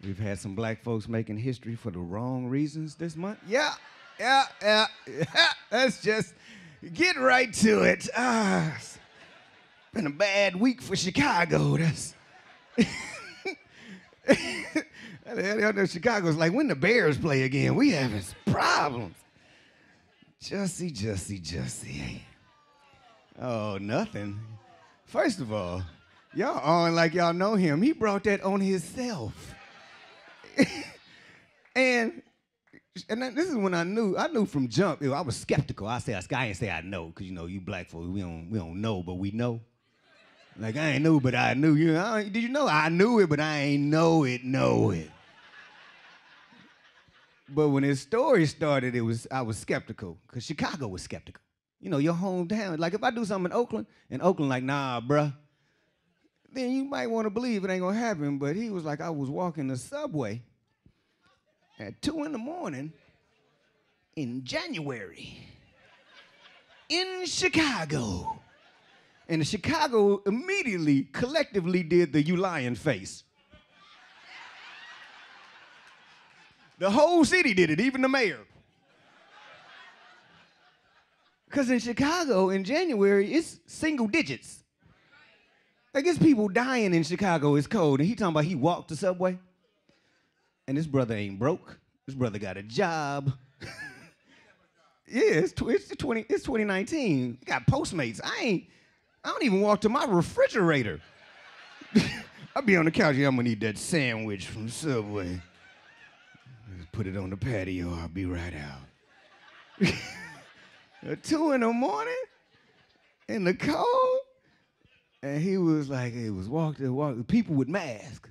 We've had some black folks making history for the wrong reasons this month. Yeah. Let's just get right to it. It's been a bad week for Chicago. Chicago's like, when the Bears play again, we having problems. Jussie. Oh, nothing. First of all, y'all on like y'all know him. He brought that on himself. and this is when I knew from jump. I was skeptical. I ain't say I know, because you black folks, we don't know, but we know. Like I ain't knew, but I knew. Did you know I knew it, but I ain't know it. But when his story started, I was skeptical, because Chicago was skeptical. Your hometown. Like if I do something in Oakland like, nah, bruh, then you might want to believe it ain't gonna happen. But he was like, I was walking the subway at 2 a.m. in January in Chicago. And the Chicago immediately, collectively did the you lying face. The whole city did it, even the mayor. Because in Chicago, in January, it's single digits. Like, it's people dying in Chicago. It's cold. And he talking about he walked the subway. And this brother ain't broke. This brother got a job. Yeah, it's 2019. He got Postmates. I don't even walk to my refrigerator. I'll be on the couch. Yeah, I'm going to eat that sandwich from Subway. Just put it on the patio. I'll be right out. At 2 a.m. in the cold, and he was like, he was walking, people with masks,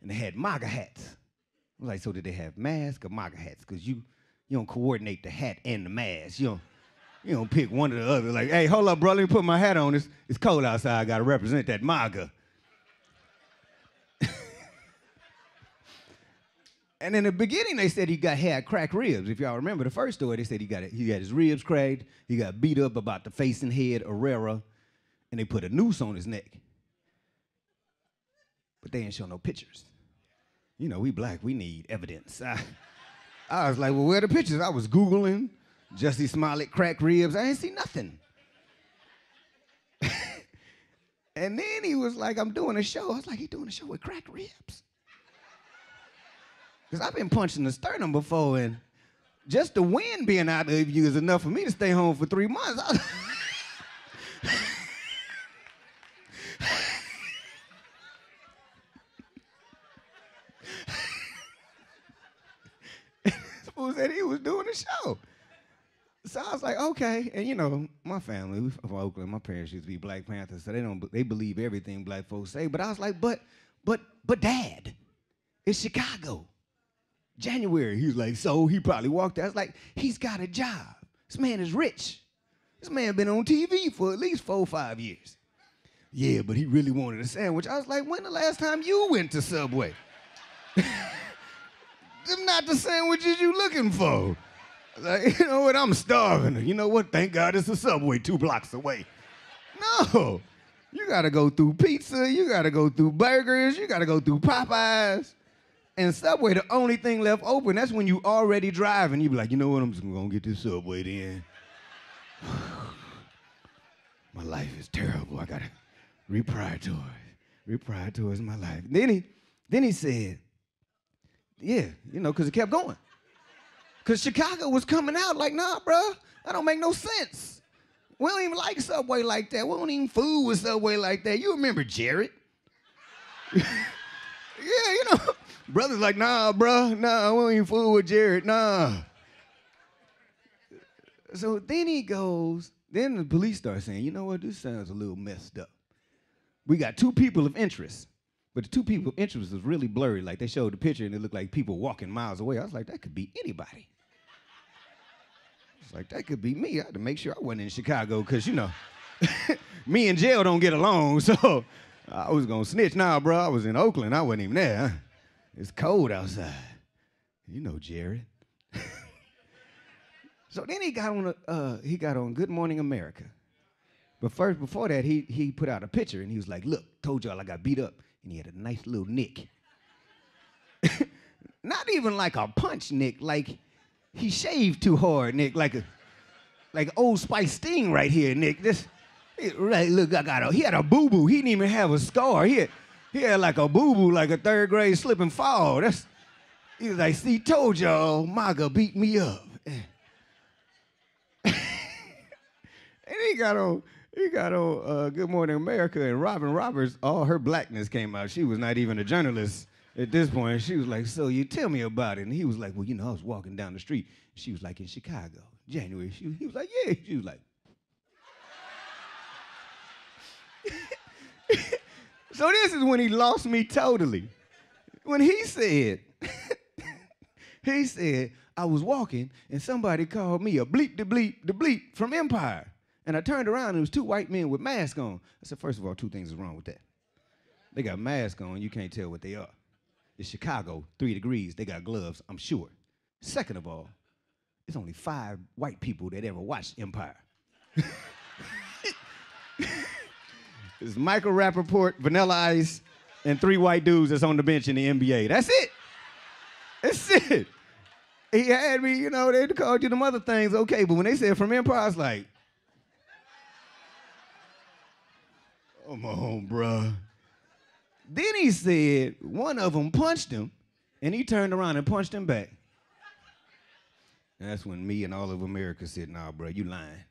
and they had MAGA hats. I was like, so did they have masks or MAGA hats? Because you don't coordinate the hat and the mask. You don't pick one or the other. Like, hey, hold up, bro, let me put my hat on. It's cold outside. I got to represent that MAGA. And in the beginning, they said he had cracked ribs. If y'all remember the first story, they said he got his ribs cracked. He got beat up about the face and head, Herrera, and they put a noose on his neck. But they didn't show no pictures. We black, we need evidence. I was like, well, where are the pictures? I was Googling Jussie Smollett cracked ribs. I ain't see nothing. And then he was like, I'm doing a show. I was like, he doing a show with cracked ribs? Because I've been punched in the sternum before, and just the wind being out of you is enough for me to stay home for 3 months. Fool said he was doing a show. So I was like, okay. And my family, we from Oakland, my parents used to be Black Panthers, so they believe everything black folks say. But I was like, but Dad, it's Chicago. January. He was like, so he probably walked out. I was like, he's got a job. This man is rich. This man been on TV for at least 4 or 5 years. Yeah, but he really wanted a sandwich. I was like, when the last time you went to Subway? Them not the sandwiches you looking for. Like, you know what, I'm starving. You know what, thank God it's a Subway 2 blocks away. No, you gotta go through pizza, you gotta go through burgers, you gotta go through Popeyes. And Subway, the only thing left open, that's when you already driving. You be like, you know what, I'm just gonna get this Subway then. My life is terrible. I gotta reprioritize my life. Then he said, yeah, because it kept going. Because Chicago was coming out like, nah, bro, that don't make no sense. We don't even like Subway like that. We don't even food with Subway like that. You remember Jared? Yeah, Brother's like, nah, bro, nah, we don't even fool with Jared, nah. So then he goes, then the police start saying, you know what, this sounds a little messed up. We got 2 people of interest, but the 2 people of interest was really blurry. Like, they showed the picture and it looked like people walking miles away. I was like, that could be anybody. It's like, that could be me. I had to make sure I wasn't in Chicago because, me and jail don't get along, so I was going to snitch. Nah, bro, I was in Oakland. I wasn't even there. It's cold outside. Jared. So then he got on Good Morning America. But first, before that, he put out a picture, and he was like, look, told y'all I got beat up. And he had a nice little nick. Not even like a punch, Nick. Like he shaved too hard, Nick. Like Old Spice Sting right here, Nick. Right, look, he had a boo-boo. He didn't even have a scar. He had like a boo-boo, like a third grade slip and fall. He was like, see, told y'all, MAGA beat me up. And he got on Good Morning America, and Robin Roberts, all her blackness came out. She was not even a journalist at this point. She was like, so you tell me about it. And he was like, well, I was walking down the street. She was like, in Chicago, January. He was like, yeah. She was like. So this is when he lost me totally. When he said, I was walking and somebody called me a bleep, the bleep from Empire. And I turned around and it was two white men with masks on. I said, first of all, two things is wrong with that. They got masks on, you can't tell what they are. It's Chicago, 3 degrees, they got gloves, I'm sure. Second of all, it's only 5 white people that ever watched Empire. It's Michael Rappaport, Vanilla Ice, and 3 white dudes that's on the bench in the NBA. That's it. That's it. He had me, they called you them other things, okay, but when they said from Empire, I was like, come on, bruh. Then he said one of them punched him, and he turned around and punched him back. And that's when me and all of America said, nah, bro, you lying.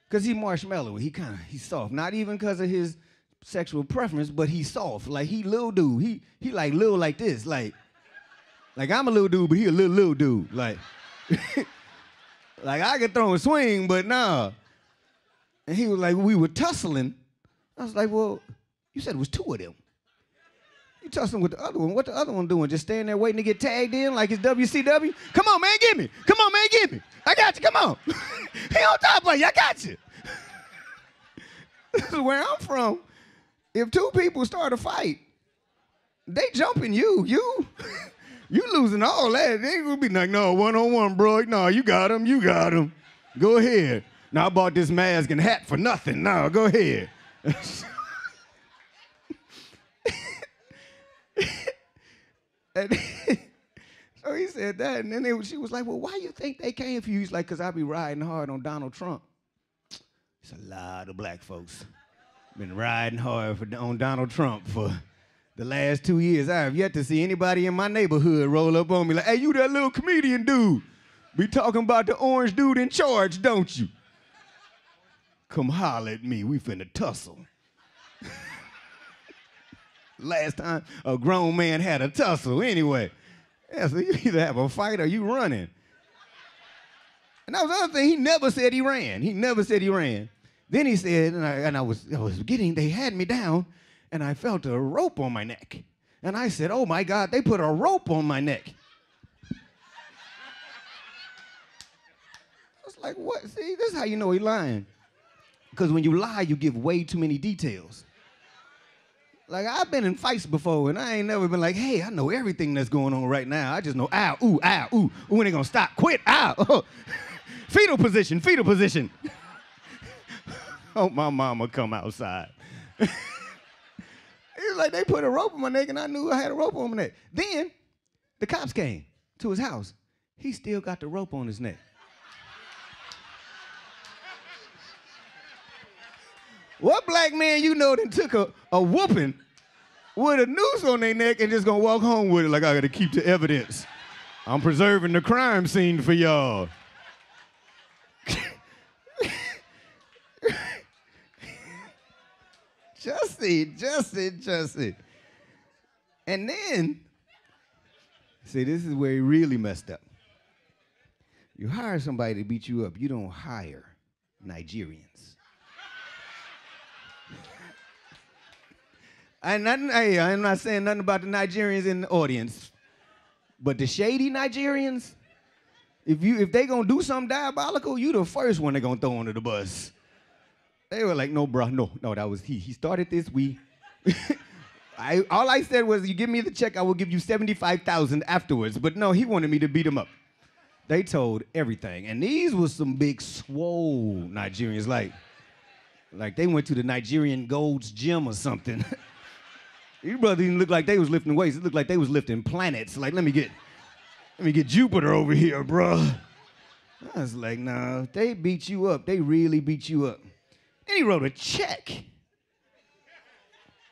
Because he marshmallow, he's soft. Not even because of his sexual preference, but he's soft. Like, he little dude. He like little like this. Like I'm a little dude, but he a little dude. Like I could throw and swing, but nah. And he was like, we were tussling. I was like, well, you said it was 2 of them. You tussling with the other one. What the other one doing? Just standing there waiting to get tagged in like it's WCW? Come on, man, get me. Come on, man, get me. I got you, come on. He on top of you, I got you. This is where I'm from. If 2 people start a fight, they jumping you. You losing all that. They ain't gonna be like, no, one-on-one, bro. No, you got him. Go ahead. Now, I bought this mask and hat for nothing. No, go ahead. And so he said that, and then she was like, well, why you think they came for you? He's like, because I be riding hard on Donald Trump. It's a lot of black folks been riding hard on Donald Trump for the last 2 years. I have yet to see anybody in my neighborhood roll up on me like, hey, you that little comedian dude. Be talking about the orange dude in charge, don't you? Come holler at me, we finna tussle. Last time a grown man had a tussle anyway. Yeah, so you either have a fight or you running. And that was the other thing, he never said he ran. Then he said, they had me down, and I felt a rope on my neck. And I said, oh my God, they put a rope on my neck. I was like, what? See, this is how you know he's lying. Because when you lie, you give way too many details. Like, I've been in fights before, and I ain't never been like, hey, I know everything that's going on right now. I just know, ow, ooh, when they gonna stop? Quit, ow, oh. Fetal position. Oh, my mama come outside. It was like they put a rope on my neck, and I knew I had a rope on my neck. Then the cops came to his house. He still got the rope on his neck. What black man you know that took a whooping with a noose on their neck and just gonna walk home with it like I gotta keep the evidence? I'm preserving the crime scene for y'all. Jussie. And then, see, this is where he really messed up. You hire somebody to beat you up, you don't hire Nigerians. I'm not saying nothing about the Nigerians in the audience, but the shady Nigerians, if they gonna do something diabolical, you the first one they gonna throw under the bus. They were like, no, bro, no, that was he. He started this, all I said was, you give me the check, I will give you $75,000 afterwards. But no, he wanted me to beat him up. They told everything. And these was some big swole Nigerians, like they went to the Nigerian Gold's Gym or something. These brothers didn't look like they was lifting weights. It looked like they was lifting planets. Like, let me get Let me get Jupiter over here, bro. I was like, nah, they beat you up. They really beat you up. And he wrote a check.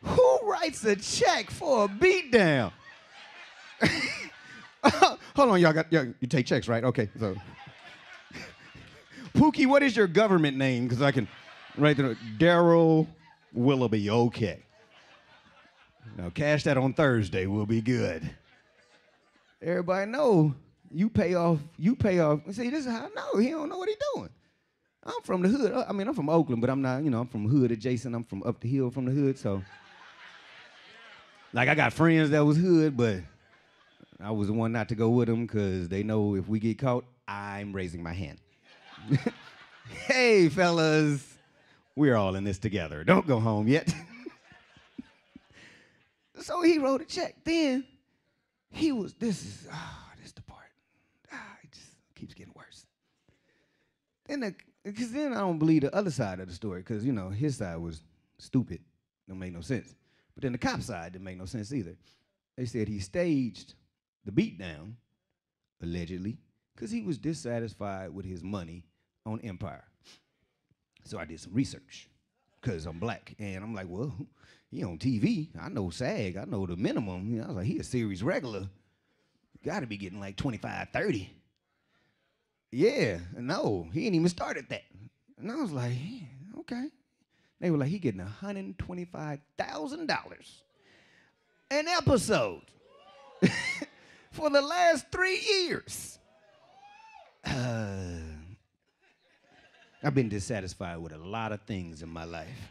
Who writes a check for a beatdown? Hold on, you take checks, right? Okay, so. Pookie, what is your government name? Because I can write there. Daryl Willoughby, okay. Now cash that on Thursday, we'll be good. Everybody know you pay off. See, this is how I know. He don't know what he's doing. I'm from the hood. I mean, I'm from Oakland, but I'm not, I'm from hood adjacent. I'm from up the hill from the hood, so. Like, I got friends that was hood, but I was the one not to go with them because they know if we get caught, I'm raising my hand. Hey, fellas, we're all in this together. Don't go home yet. So he wrote a check. Then this is the part. It just keeps getting worse. Because then I don't believe the other side of the story because, his side was stupid. Don't make no sense. But then the cop side didn't make no sense either. They said he staged the beatdown, allegedly, because he was dissatisfied with his money on Empire. So I did some research because I'm black. And I'm like, well, he on TV. I know SAG. I know the minimum. I was like, he a series regular. Got to be getting like 25, 30. Yeah, no, he ain't even started that. And I was like, yeah, okay. They were like, he getting $125,000 an episode for the last 3 years. I've been dissatisfied with a lot of things in my life.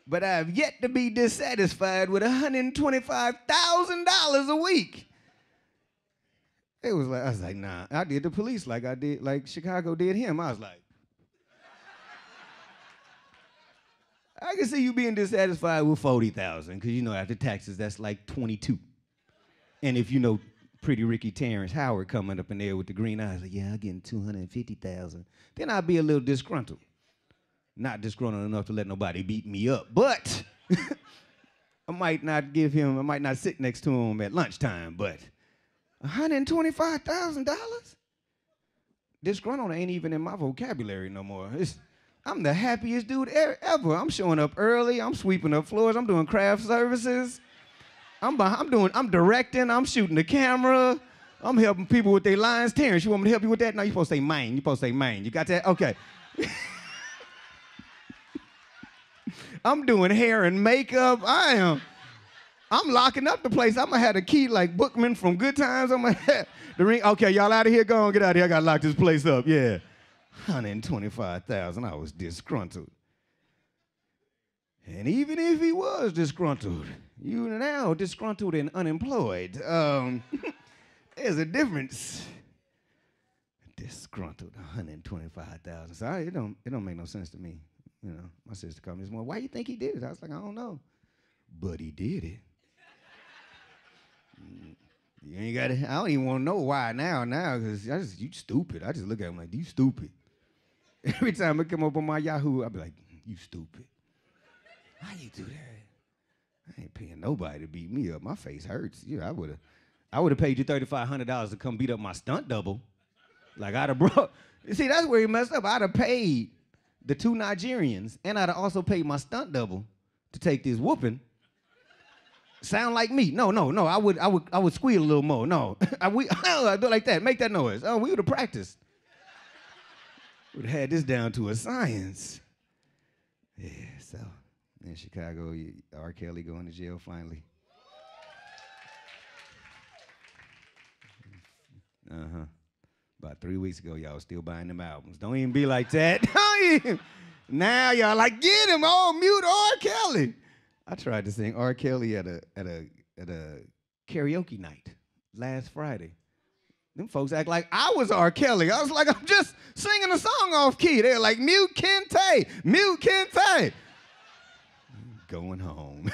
But I've yet to be dissatisfied with $125,000 a week. I was like, nah. I did the police like Chicago did him. I was like, I can see you being dissatisfied with 40,000 because after taxes that's like 22. And if Pretty Ricky Terrence Howard coming up in there with the green eyes, like, yeah, I'm getting 250,000. Then I'd be a little disgruntled. Not disgruntled enough to let nobody beat me up, but I might not sit next to him at lunchtime, but $125,000? Disgruntled ain't even in my vocabulary no more. I'm the happiest dude ever. I'm showing up early, I'm sweeping up floors, I'm doing craft services. I'm directing, I'm shooting the camera, I'm helping people with their lines. Terrence, you want me to help you with that? No, you're supposed to say mine. You're supposed to say mine. You got that? Okay. I'm doing hair and makeup. I'm locking up the place. I'm gonna have the key like Bookman from Good Times. I'm gonna have the ring. Okay, y'all out of here? Go on, get out of here. I gotta lock this place up. Yeah. 125,000. I was disgruntled. And even if he was disgruntled, you now disgruntled and unemployed. There's a difference. Disgruntled, 125,000. So it don't make no sense to me. My sister called me this morning. Why you think he did it? I was like, I don't know. But he did it. You ain't got to. I don't even want to know why now, because you stupid. I just look at him like, you stupid. Every time I come up on my Yahoo, I'll be like, you stupid. Why you do that? I ain't paying nobody to beat me up. My face hurts. I would have paid you $3,500 to come beat up my stunt double. Like I'd have brought. See, that's where he messed up. I'd have paid the 2 Nigerians, and I'd have also paid my stunt double to take this whooping. Sound like me? No. I would squeal a little more. No, I do it like that. Make that noise. Oh, we would have practiced. Would have had this down to a science. Yeah. So in Chicago, R. Kelly going to jail finally. About 3 weeks ago, y'all was still buying them albums. Don't even be like that. Now y'all like, get him, mute R. Kelly. I tried to sing R. Kelly at a karaoke night last Friday. Them folks act like I was R. Kelly. I was like, I'm just singing a song off key. They're like, mute Kente, mute Kente. Going home.